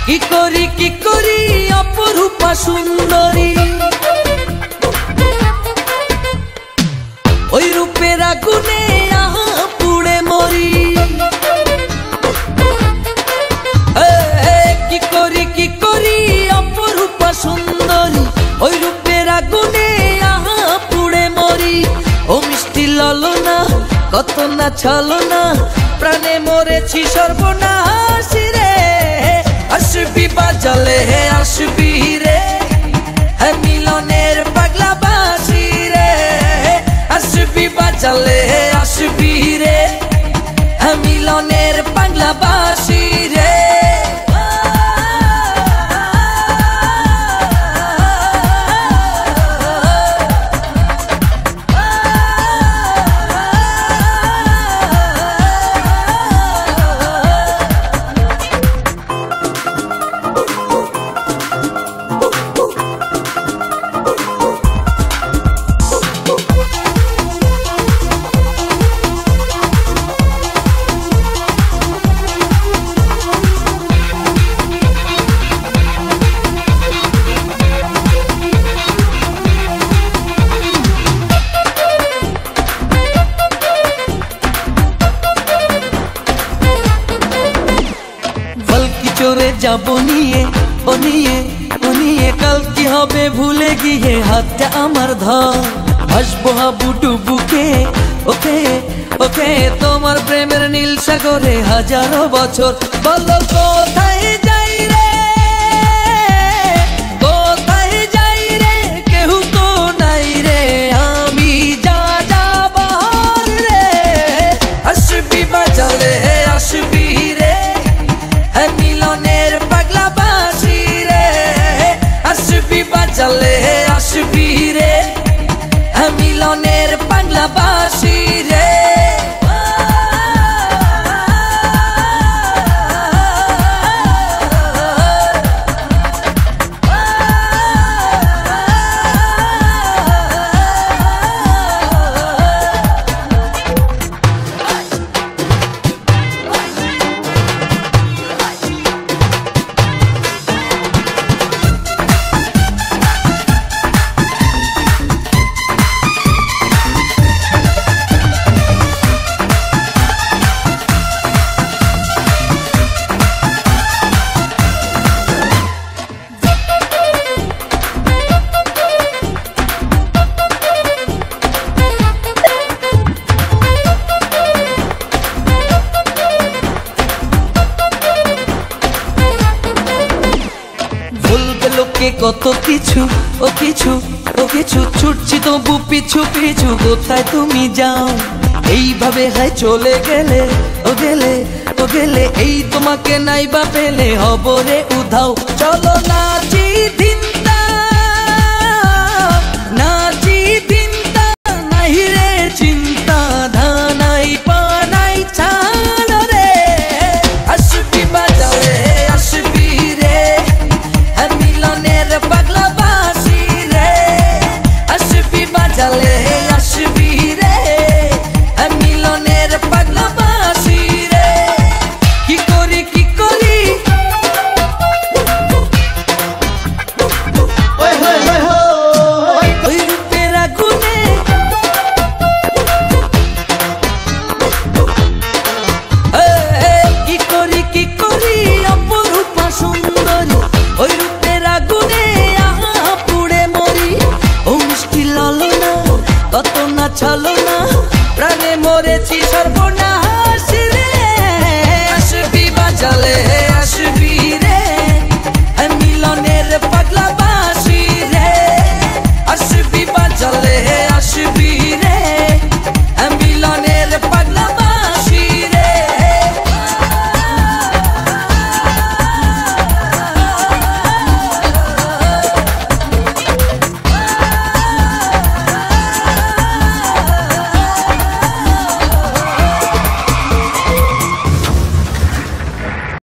কি করি অপরূপা সুন্দরী ওই রূপের আগুনে আহা পুড়ে মরি। কি করি অপরূপা সুন্দরী ওই রূপের আগুনে আহা পুড়ে মরি। ও মিষ্টি ললনা কত না ছলনা প্রাণে মরেছি সর্বনাশ রে। আসবি বাজালে হে আসবি রে হ্যাঁ মিলনের পাগলা বাঁশি রে। আসবি বাজালে হে আসবি রে হ্যাঁ মিলনের পাগলা বাঁশি রে। চোরে যাবো নিয়ে ও নিয়ে ও নিয়ে কাল কি হবে ভুলে গিয়ে হাতটা আমার ধর। আসবো হাবুডু বুকে ওকে ওকে তোমার প্রেমের নীল সাগরে হাজারো বছর। বলো কোথায় যাই রে কোথায় যাই রে কেউ তো নাই রে আমি যা যাব রে। আসবি বাজালে আসবি রে মিলনের পাগলা বাঁশি রে। আসবি বাজালে আসবি রে মিলনের পাগলা বাঁশি রে। কত কিছু ও কিছু ও কিছু ছুটছি তবু পিছু পিছু কোথায় তুমি যাও। এইভাবে হাই চলে গেলে ও গেলে ও গেলে এই তোমাকে নাই বা পেলে হব রে উধাও।